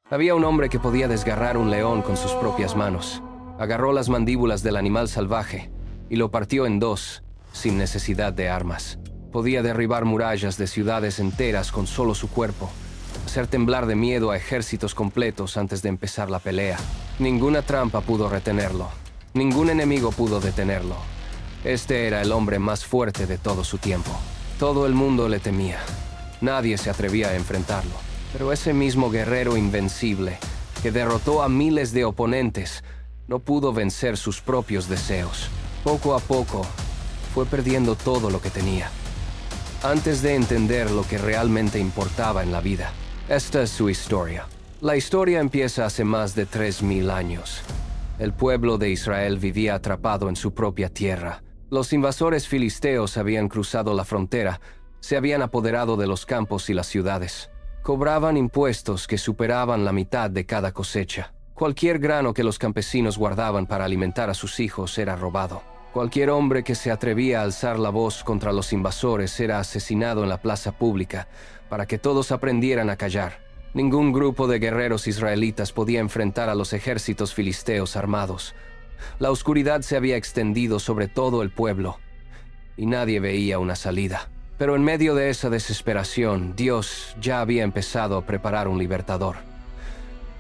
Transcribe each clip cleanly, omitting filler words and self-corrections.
Había un hombre que podía desgarrar un león con sus propias manos. Agarró las mandíbulas del animal salvaje y lo partió en dos, sin necesidad de armas. Podía derribar murallas de ciudades enteras con solo su cuerpo, hacer temblar de miedo a ejércitos completos antes de empezar la pelea. Ninguna trampa pudo retenerlo. Ningún enemigo pudo detenerlo. Este era el hombre más fuerte de todo su tiempo. Todo el mundo le temía. Nadie se atrevía a enfrentarlo. Pero ese mismo guerrero invencible, que derrotó a miles de oponentes, no pudo vencer sus propios deseos. Poco a poco, fue perdiendo todo lo que tenía, antes de entender lo que realmente importaba en la vida. Esta es su historia. La historia empieza hace más de 3000 años. El pueblo de Israel vivía atrapado en su propia tierra. Los invasores filisteos habían cruzado la frontera, se habían apoderado de los campos y las ciudades. Cobraban impuestos que superaban la mitad de cada cosecha. Cualquier grano que los campesinos guardaban para alimentar a sus hijos era robado. Cualquier hombre que se atrevía a alzar la voz contra los invasores era asesinado en la plaza pública para que todos aprendieran a callar. Ningún grupo de guerreros israelitas podía enfrentar a los ejércitos filisteos armados. La oscuridad se había extendido sobre todo el pueblo y nadie veía una salida. Pero en medio de esa desesperación, Dios ya había empezado a preparar un libertador.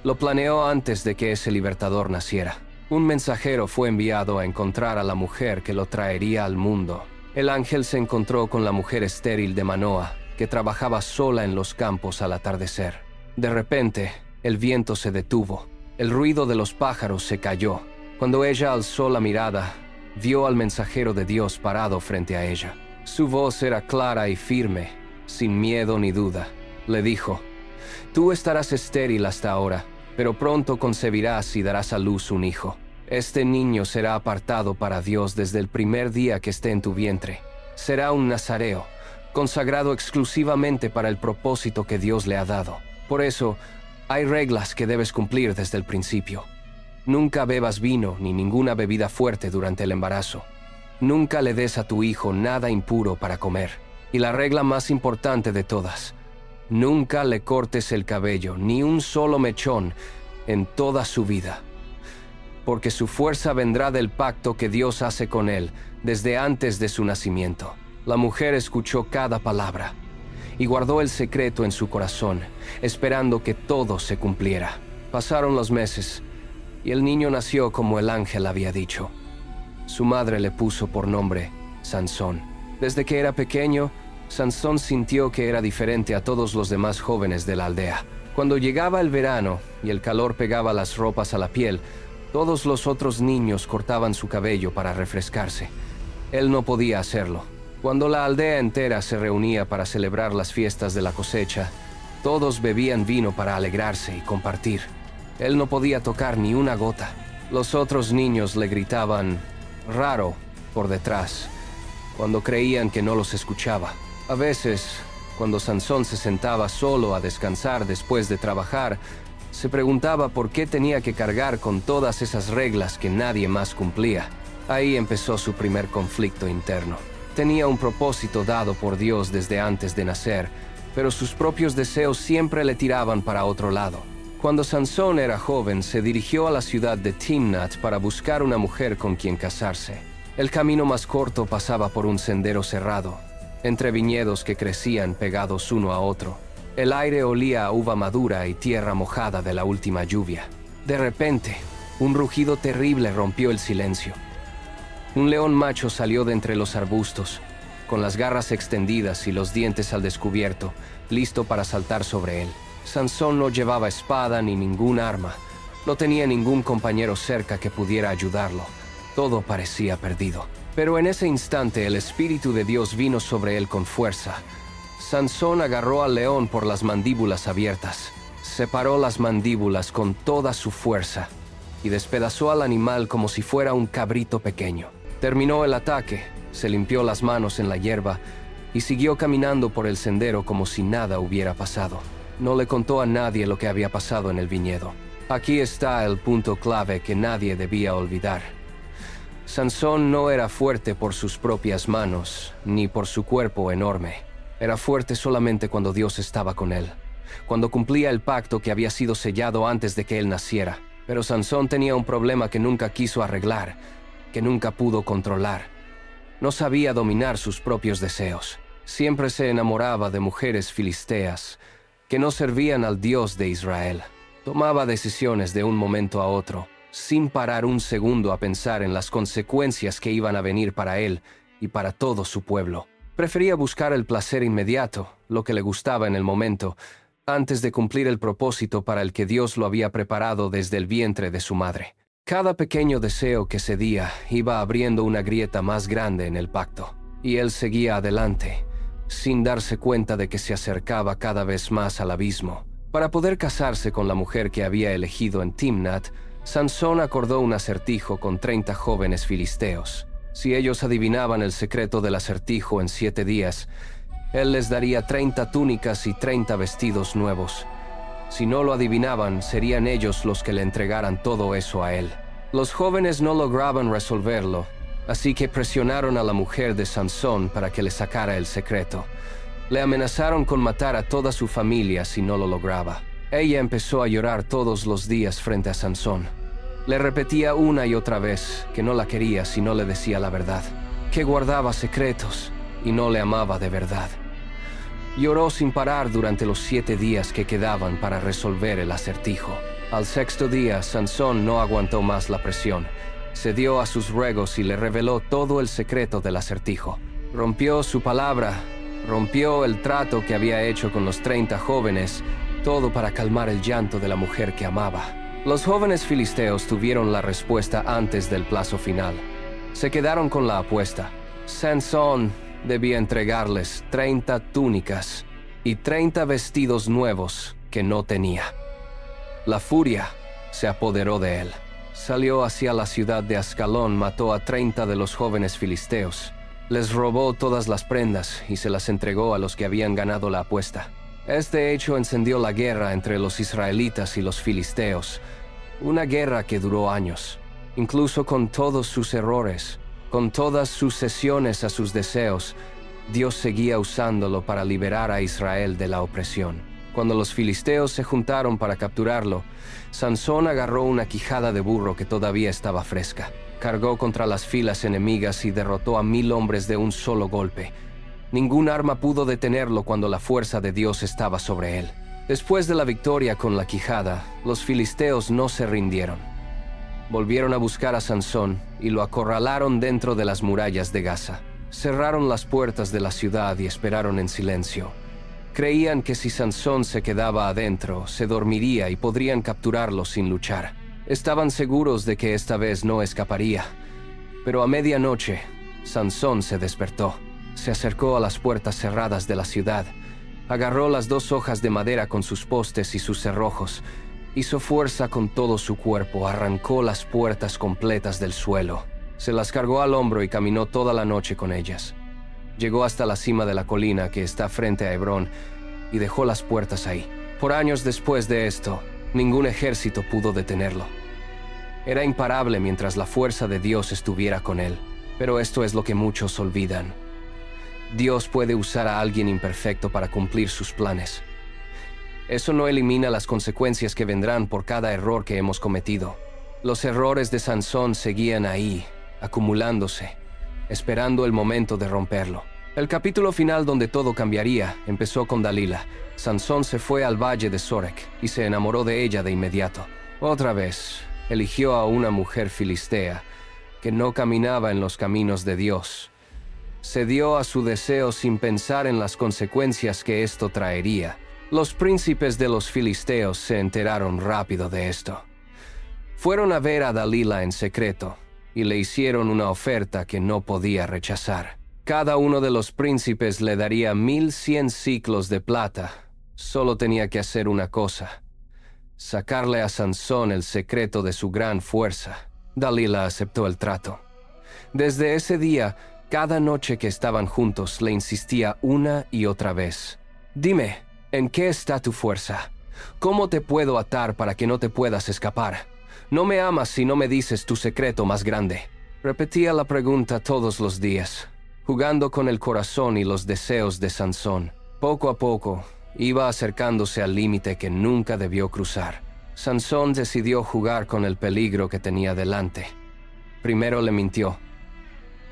Lo planeó antes de que ese libertador naciera. Un mensajero fue enviado a encontrar a la mujer que lo traería al mundo. El ángel se encontró con la mujer estéril de Manoa, que trabajaba sola en los campos al atardecer. De repente, el viento se detuvo. El ruido de los pájaros se calló. Cuando ella alzó la mirada, vio al mensajero de Dios parado frente a ella. Su voz era clara y firme, sin miedo ni duda. Le dijo: «Tú estarás estéril hasta ahora, pero pronto concebirás y darás a luz un hijo. Este niño será apartado para Dios desde el primer día que esté en tu vientre. Será un nazareo, consagrado exclusivamente para el propósito que Dios le ha dado. Por eso, hay reglas que debes cumplir desde el principio. Nunca bebas vino ni ninguna bebida fuerte durante el embarazo. Nunca le des a tu hijo nada impuro para comer. Y la regla más importante de todas: nunca le cortes el cabello, ni un solo mechón, en toda su vida. Porque su fuerza vendrá del pacto que Dios hace con él desde antes de su nacimiento». La mujer escuchó cada palabra y guardó el secreto en su corazón, esperando que todo se cumpliera. Pasaron los meses y el niño nació como el ángel había dicho. Su madre le puso por nombre Sansón. Desde que era pequeño, Sansón sintió que era diferente a todos los demás jóvenes de la aldea. Cuando llegaba el verano y el calor pegaba las ropas a la piel, todos los otros niños cortaban su cabello para refrescarse. Él no podía hacerlo. Cuando la aldea entera se reunía para celebrar las fiestas de la cosecha, todos bebían vino para alegrarse y compartir. Él no podía tocar ni una gota. Los otros niños le gritaban «raro» por detrás, cuando creían que no los escuchaba. A veces, cuando Sansón se sentaba solo a descansar después de trabajar, se preguntaba por qué tenía que cargar con todas esas reglas que nadie más cumplía. Ahí empezó su primer conflicto interno. Tenía un propósito dado por Dios desde antes de nacer, pero sus propios deseos siempre le tiraban para otro lado. Cuando Sansón era joven, se dirigió a la ciudad de Timnat para buscar una mujer con quien casarse. El camino más corto pasaba por un sendero cerrado, entre viñedos que crecían pegados uno a otro. El aire olía a uva madura y tierra mojada de la última lluvia. De repente, un rugido terrible rompió el silencio. Un león macho salió de entre los arbustos, con las garras extendidas y los dientes al descubierto, listo para saltar sobre él. Sansón no llevaba espada ni ningún arma. No tenía ningún compañero cerca que pudiera ayudarlo. Todo parecía perdido. Pero en ese instante el Espíritu de Dios vino sobre él con fuerza. Sansón agarró al león por las mandíbulas abiertas, separó las mandíbulas con toda su fuerza y despedazó al animal como si fuera un cabrito pequeño. Terminó el ataque, se limpió las manos en la hierba y siguió caminando por el sendero como si nada hubiera pasado. No le contó a nadie lo que había pasado en el viñedo. Aquí está el punto clave que nadie debía olvidar. Sansón no era fuerte por sus propias manos, ni por su cuerpo enorme. Era fuerte solamente cuando Dios estaba con él. cuando cumplía el pacto que había sido sellado antes de que él naciera. Pero Sansón tenía un problema que nunca quiso arreglar, que nunca pudo controlar. No sabía dominar sus propios deseos. Siempre se enamoraba de mujeres filisteas que no servían al Dios de Israel. Tomaba decisiones de un momento a otro, sin parar un segundo a pensar en las consecuencias que iban a venir para él y para todo su pueblo. Prefería buscar el placer inmediato, lo que le gustaba en el momento, antes de cumplir el propósito para el que Dios lo había preparado desde el vientre de su madre. Cada pequeño deseo que cedía iba abriendo una grieta más grande en el pacto, y él seguía adelante, sin darse cuenta de que se acercaba cada vez más al abismo. Para poder casarse con la mujer que había elegido en Timnat, Sansón acordó un acertijo con 30 jóvenes filisteos. Si ellos adivinaban el secreto del acertijo en 7 días, él les daría 30 túnicas y 30 vestidos nuevos. Si no lo adivinaban, serían ellos los que le entregaran todo eso a él. Los jóvenes no lograban resolverlo, así que presionaron a la mujer de Sansón para que le sacara el secreto. Le amenazaron con matar a toda su familia si no lo lograba. Ella empezó a llorar todos los días frente a Sansón. Le repetía una y otra vez que no la quería si no le decía la verdad, que guardaba secretos y no le amaba de verdad. Lloró sin parar durante los 7 días que quedaban para resolver el acertijo. Al 6.º día, Sansón no aguantó más la presión. Cedió a sus ruegos y le reveló todo el secreto del acertijo. Rompió su palabra, rompió el trato que había hecho con los 30 jóvenes, todo para calmar el llanto de la mujer que amaba. Los jóvenes filisteos tuvieron la respuesta antes del plazo final. Se quedaron con la apuesta. Sansón debía entregarles 30 túnicas y 30 vestidos nuevos que no tenía. La furia se apoderó de él. Salió hacia la ciudad de Ascalón, mató a 30 de los jóvenes filisteos. Les robó todas las prendas y se las entregó a los que habían ganado la apuesta. Este hecho encendió la guerra entre los israelitas y los filisteos. Una guerra que duró años. Incluso con todos sus errores, con todas sus cesiones a sus deseos, Dios seguía usándolo para liberar a Israel de la opresión. Cuando los filisteos se juntaron para capturarlo, Sansón agarró una quijada de burro que todavía estaba fresca. Cargó contra las filas enemigas y derrotó a 1000 hombres de un solo golpe. Ningún arma pudo detenerlo cuando la fuerza de Dios estaba sobre él. Después de la victoria con la quijada, los filisteos no se rindieron. Volvieron a buscar a Sansón y lo acorralaron dentro de las murallas de Gaza. Cerraron las puertas de la ciudad y esperaron en silencio. Creían que si Sansón se quedaba adentro, se dormiría y podrían capturarlo sin luchar. Estaban seguros de que esta vez no escaparía. Pero a medianoche, Sansón se despertó. Se acercó a las puertas cerradas de la ciudad. Agarró las 2 hojas de madera con sus postes y sus cerrojos. Hizo fuerza con todo su cuerpo, arrancó las puertas completas del suelo. Se las cargó al hombro y caminó toda la noche con ellas. Llegó hasta la cima de la colina que está frente a Hebrón y dejó las puertas ahí. Por años después de esto, ningún ejército pudo detenerlo. Era imparable mientras la fuerza de Dios estuviera con él. Pero esto es lo que muchos olvidan. Dios puede usar a alguien imperfecto para cumplir sus planes. Eso no elimina las consecuencias que vendrán por cada error que hemos cometido. Los errores de Sansón seguían ahí, acumulándose, esperando el momento de romperlo. El capítulo final donde todo cambiaría empezó con Dalila. Sansón se fue al valle de Sorek y se enamoró de ella de inmediato. Otra vez, eligió a una mujer filistea que no caminaba en los caminos de Dios. Cedió a su deseo sin pensar en las consecuencias que esto traería. Los príncipes de los filisteos se enteraron rápido de esto. Fueron a ver a Dalila en secreto y le hicieron una oferta que no podía rechazar. Cada uno de los príncipes le daría 1100 siclos de plata. Solo tenía que hacer una cosa: sacarle a Sansón el secreto de su gran fuerza. Dalila aceptó el trato. Desde ese día, cada noche que estaban juntos, le insistía una y otra vez: «Dime, ¿en qué está tu fuerza? ¿Cómo te puedo atar para que no te puedas escapar? No me amas si no me dices tu secreto más grande». Repetía la pregunta todos los días, jugando con el corazón y los deseos de Sansón. Poco a poco, Iba acercándose al límite que nunca debió cruzar. Sansón decidió jugar con el peligro que tenía delante. Primero le mintió.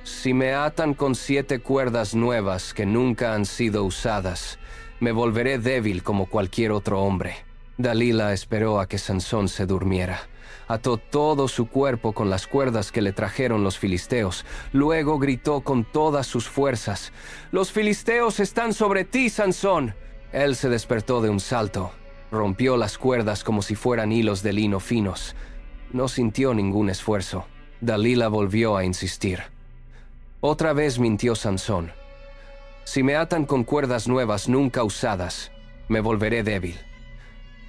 Si me atan con 7 cuerdas nuevas que nunca han sido usadas, me volveré débil como cualquier otro hombre. Dalila esperó a que Sansón se durmiera. Ató todo su cuerpo con las cuerdas que le trajeron los filisteos. Luego gritó con todas sus fuerzas: «¡Los filisteos están sobre ti, Sansón!». Él se despertó de un salto. Rompió las cuerdas como si fueran hilos de lino finos. No sintió ningún esfuerzo. Dalila volvió a insistir. Otra vez mintió Sansón. «Si me atan con cuerdas nuevas nunca usadas, me volveré débil».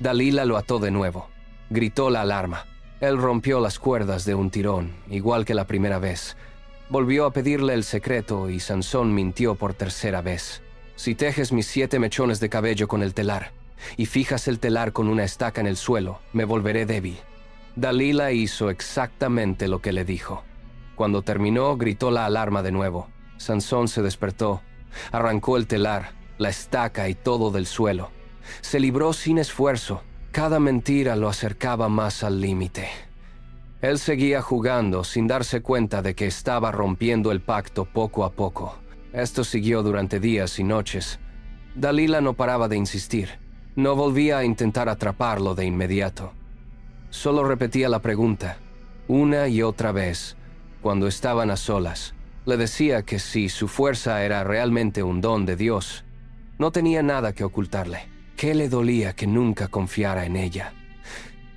Dalila lo ató de nuevo. Gritó la alarma. Él rompió las cuerdas de un tirón, igual que la primera vez. Volvió a pedirle el secreto y Sansón mintió por tercera vez. «Si tejes mis 7 mechones de cabello con el telar y fijas el telar con una estaca en el suelo, me volveré débil». Dalila hizo exactamente lo que le dijo. Cuando terminó, gritó la alarma de nuevo. Sansón se despertó, arrancó el telar, la estaca y todo del suelo. Se libró sin esfuerzo. Cada mentira lo acercaba más al límite. Él seguía jugando sin darse cuenta de que estaba rompiendo el pacto poco a poco. Esto siguió durante días y noches. Dalila no paraba de insistir. No volvía a intentar atraparlo de inmediato. Solo repetía la pregunta, una y otra vez, cuando estaban a solas. Le decía que si su fuerza era realmente un don de Dios, no tenía nada que ocultarle. ¿Qué le dolía que nunca confiara en ella?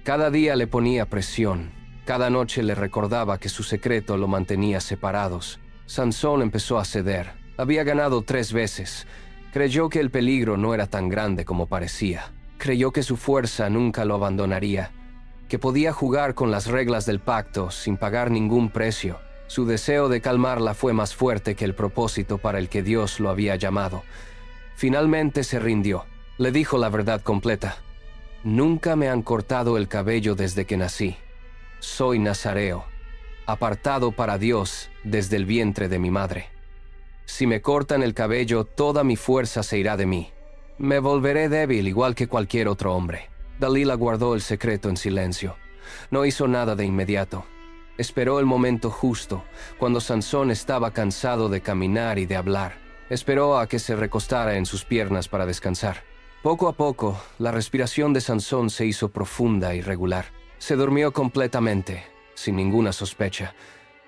Cada día le ponía presión. Cada noche le recordaba que su secreto lo mantenía separados. Sansón empezó a ceder. Había ganado 3 veces. Creyó que el peligro no era tan grande como parecía. Creyó que su fuerza nunca lo abandonaría, que podía jugar con las reglas del pacto sin pagar ningún precio. Su deseo de calmarla fue más fuerte que el propósito para el que Dios lo había llamado. Finalmente se rindió. Le dijo la verdad completa. «Nunca me han cortado el cabello desde que nací. Soy nazareo, apartado para Dios desde el vientre de mi madre. Si me cortan el cabello, toda mi fuerza se irá de mí. Me volveré débil igual que cualquier otro hombre». Dalila guardó el secreto en silencio. No hizo nada de inmediato. Esperó el momento justo, cuando Sansón estaba cansado de caminar y de hablar. Esperó a que se recostara en sus piernas para descansar. Poco a poco, la respiración de Sansón se hizo profunda y regular. Se durmió completamente, sin ninguna sospecha.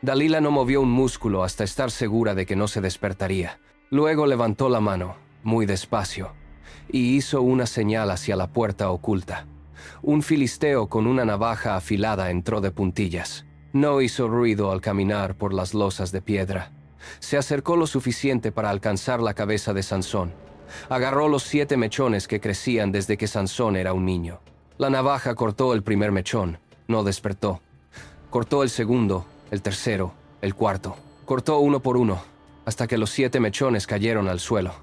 Dalila no movió un músculo hasta estar segura de que no se despertaría. Luego levantó la mano, muy despacio, y hizo una señal hacia la puerta oculta. Un filisteo con una navaja afilada entró de puntillas. No hizo ruido al caminar por las losas de piedra. Se acercó lo suficiente para alcanzar la cabeza de Sansón. Agarró los 7 mechones que crecían desde que Sansón era un niño. La navaja cortó el primer mechón. No despertó. Cortó el segundo, el tercero, el cuarto. Cortó uno por uno, hasta que los 7 mechones cayeron al suelo.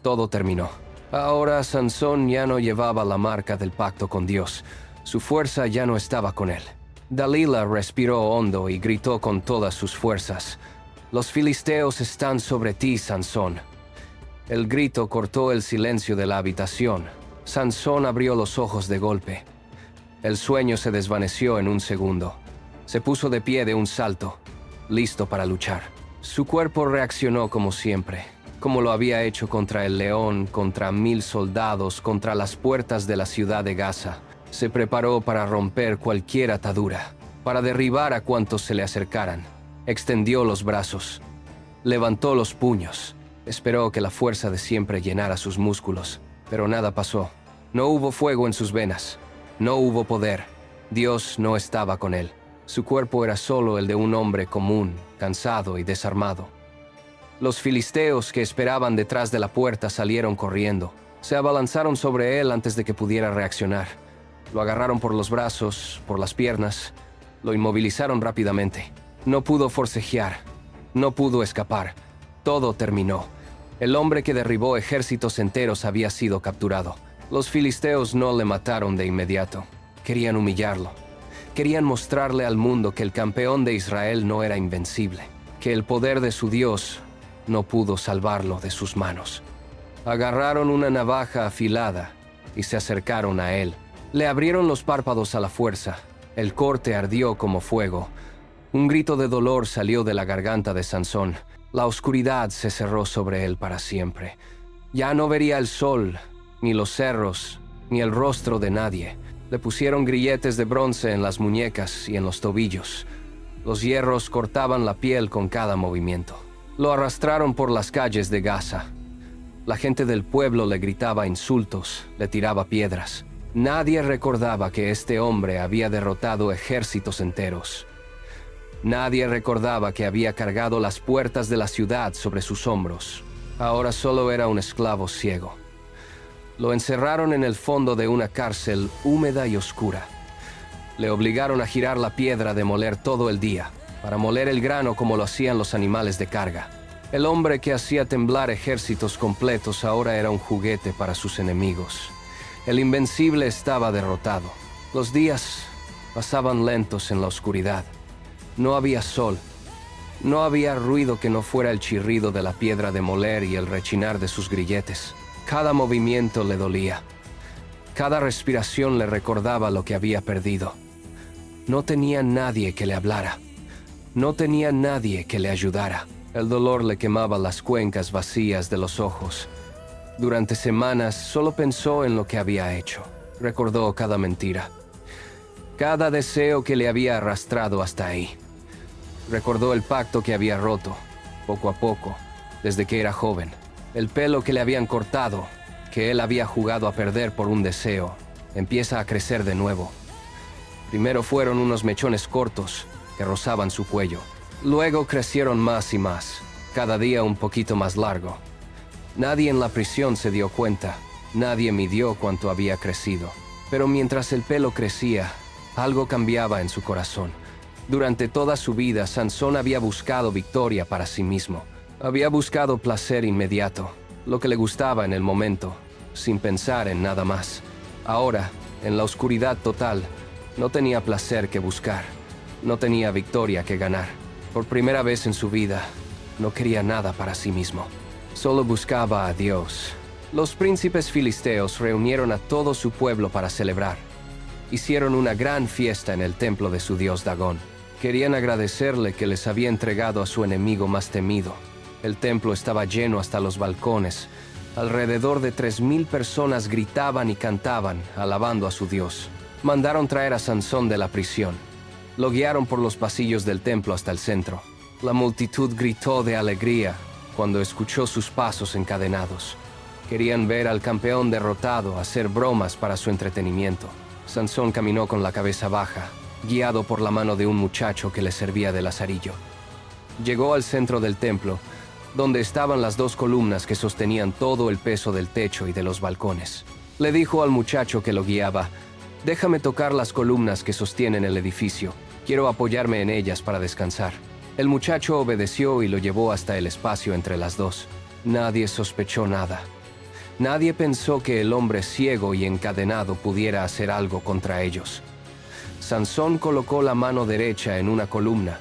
Todo terminó. Ahora Sansón ya no llevaba la marca del pacto con Dios. Su fuerza ya no estaba con él. Dalila respiró hondo y gritó con todas sus fuerzas: «Los filisteos están sobre ti, Sansón». El grito cortó el silencio de la habitación. Sansón abrió los ojos de golpe. El sueño se desvaneció en un segundo. Se puso de pie de un salto, listo para luchar. Su cuerpo reaccionó como siempre, como lo había hecho contra el león, contra 1000 soldados, contra las puertas de la ciudad de Gaza. Se preparó para romper cualquier atadura, para derribar a cuantos se le acercaran. Extendió los brazos, levantó los puños, esperó que la fuerza de siempre llenara sus músculos, pero nada pasó. No hubo fuego en sus venas, no hubo poder. Dios no estaba con él. Su cuerpo era solo el de un hombre común, cansado y desarmado. Los filisteos que esperaban detrás de la puerta salieron corriendo. Se abalanzaron sobre él antes de que pudiera reaccionar. Lo agarraron por los brazos, por las piernas. Lo inmovilizaron rápidamente. No pudo forcejear. No pudo escapar. Todo terminó. El hombre que derribó ejércitos enteros había sido capturado. Los filisteos no le mataron de inmediato. Querían humillarlo. Querían mostrarle al mundo que el campeón de Israel no era invencible, que el poder de su Dios no pudo salvarlo de sus manos. Agarraron una navaja afilada y se acercaron a él. Le abrieron los párpados a la fuerza. El corte ardió como fuego. Un grito de dolor salió de la garganta de Sansón. La oscuridad se cerró sobre él para siempre. Ya no vería el sol, ni los cerros, ni el rostro de nadie. Le pusieron grilletes de bronce en las muñecas y en los tobillos. Los hierros cortaban la piel con cada movimiento. Lo arrastraron por las calles de Gaza. La gente del pueblo le gritaba insultos, le tiraba piedras. Nadie recordaba que este hombre había derrotado ejércitos enteros. Nadie recordaba que había cargado las puertas de la ciudad sobre sus hombros. Ahora solo era un esclavo ciego. Lo encerraron en el fondo de una cárcel húmeda y oscura. Le obligaron a girar la piedra de moler todo el día, para moler el grano como lo hacían los animales de carga. El hombre que hacía temblar ejércitos completos ahora era un juguete para sus enemigos. El invencible estaba derrotado. Los días pasaban lentos en la oscuridad. No había sol. No había ruido que no fuera el chirrido de la piedra de moler y el rechinar de sus grilletes. Cada movimiento le dolía. Cada respiración le recordaba lo que había perdido. No tenía nadie que le hablara. No tenía nadie que le ayudara. El dolor le quemaba las cuencas vacías de los ojos. Durante semanas solo pensó en lo que había hecho. Recordó cada mentira. Cada deseo que le había arrastrado hasta ahí. Recordó el pacto que había roto, poco a poco, desde que era joven. El pelo que le habían cortado, que él había jugado a perder por un deseo, empieza a crecer de nuevo. Primero fueron unos mechones cortos que rozaban su cuello. Luego crecieron más y más, cada día un poquito más largo. Nadie en la prisión se dio cuenta, nadie midió cuánto había crecido. Pero mientras el pelo crecía, algo cambiaba en su corazón. Durante toda su vida, Sansón había buscado victoria para sí mismo. Había buscado placer inmediato, lo que le gustaba en el momento, sin pensar en nada más. Ahora, en la oscuridad total, no tenía placer que buscar. No tenía victoria que ganar. Por primera vez en su vida, no quería nada para sí mismo. Solo buscaba a Dios. Los príncipes filisteos reunieron a todo su pueblo para celebrar. Hicieron una gran fiesta en el templo de su dios Dagón. Querían agradecerle que les había entregado a su enemigo más temido. El templo estaba lleno hasta los balcones. Alrededor de 3,000 personas gritaban y cantaban, alabando a su Dios. Mandaron traer a Sansón de la prisión. Lo guiaron por los pasillos del templo hasta el centro. La multitud gritó de alegría cuando escuchó sus pasos encadenados. Querían ver al campeón derrotado hacer bromas para su entretenimiento. Sansón caminó con la cabeza baja, guiado por la mano de un muchacho que le servía de lazarillo. Llegó al centro del templo, donde estaban las 2 columnas que sostenían todo el peso del techo y de los balcones. Le dijo al muchacho que lo guiaba: «Déjame tocar las columnas que sostienen el edificio. Quiero apoyarme en ellas para descansar». El muchacho obedeció y lo llevó hasta el espacio entre las 2. Nadie sospechó nada. Nadie pensó que el hombre ciego y encadenado pudiera hacer algo contra ellos. Sansón colocó la mano derecha en una columna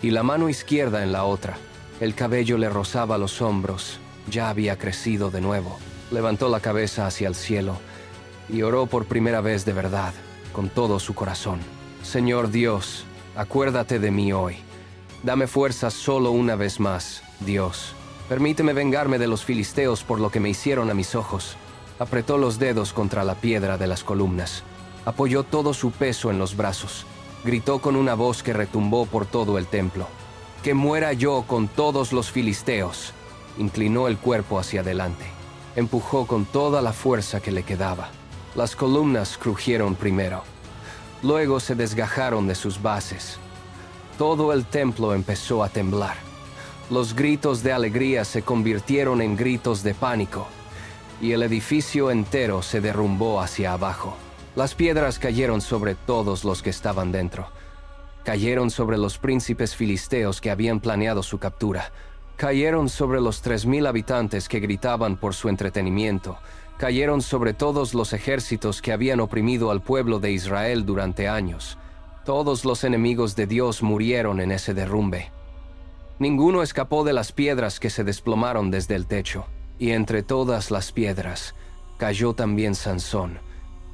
y la mano izquierda en la otra. El cabello le rozaba los hombros. Ya había crecido de nuevo. Levantó la cabeza hacia el cielo y oró por primera vez de verdad, con todo su corazón. «Señor Dios, acuérdate de mí hoy. Dame fuerza solo una vez más, Dios. Permíteme vengarme de los filisteos por lo que me hicieron a mis ojos». Apretó los dedos contra la piedra de las columnas. Apoyó todo su peso en los brazos. Gritó con una voz que retumbó por todo el templo: «Que muera yo con todos los filisteos». Inclinó el cuerpo hacia adelante. Empujó con toda la fuerza que le quedaba. Las columnas crujieron primero. Luego se desgajaron de sus bases. Todo el templo empezó a temblar. Los gritos de alegría se convirtieron en gritos de pánico, y el edificio entero se derrumbó hacia abajo. Las piedras cayeron sobre todos los que estaban dentro. Cayeron sobre los príncipes filisteos que habían planeado su captura. Cayeron sobre los 3,000 habitantes que gritaban por su entretenimiento. Cayeron sobre todos los ejércitos que habían oprimido al pueblo de Israel durante años. Todos los enemigos de Dios murieron en ese derrumbe. Ninguno escapó de las piedras que se desplomaron desde el techo. Y entre todas las piedras, cayó también Sansón.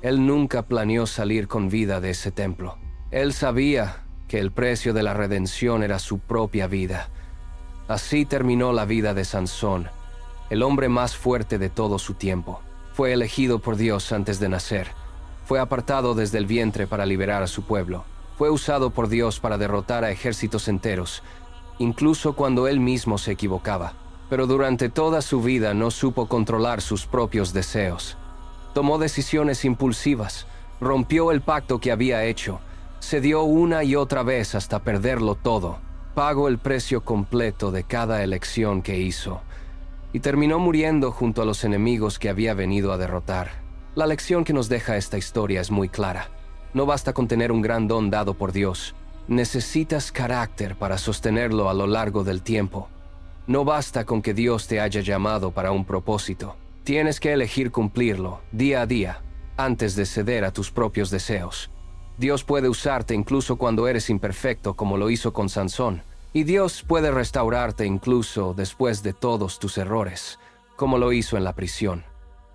Él nunca planeó salir con vida de ese templo. Él sabía que el precio de la redención era su propia vida. Así terminó la vida de Sansón, el hombre más fuerte de todo su tiempo. Fue elegido por Dios antes de nacer. Fue apartado desde el vientre para liberar a su pueblo. Fue usado por Dios para derrotar a ejércitos enteros, incluso cuando él mismo se equivocaba. Pero durante toda su vida no supo controlar sus propios deseos. Tomó decisiones impulsivas, rompió el pacto que había hecho, cedió una y otra vez hasta perderlo todo. Pagó el precio completo de cada elección que hizo y terminó muriendo junto a los enemigos que había venido a derrotar. La lección que nos deja esta historia es muy clara. No basta con tener un gran don dado por Dios. Necesitas carácter para sostenerlo a lo largo del tiempo. No basta con que Dios te haya llamado para un propósito. Tienes que elegir cumplirlo día a día antes de ceder a tus propios deseos. Dios puede usarte incluso cuando eres imperfecto, como lo hizo con Sansón. Y Dios puede restaurarte incluso después de todos tus errores, como lo hizo en la prisión.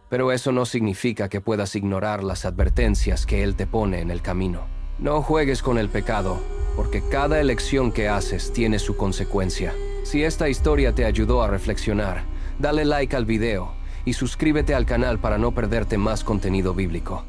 Pero eso no significa que puedas ignorar las advertencias que Él te pone en el camino. No juegues con el pecado, porque cada elección que haces tiene su consecuencia. Si esta historia te ayudó a reflexionar, dale like al video y suscríbete al canal para no perderte más contenido bíblico.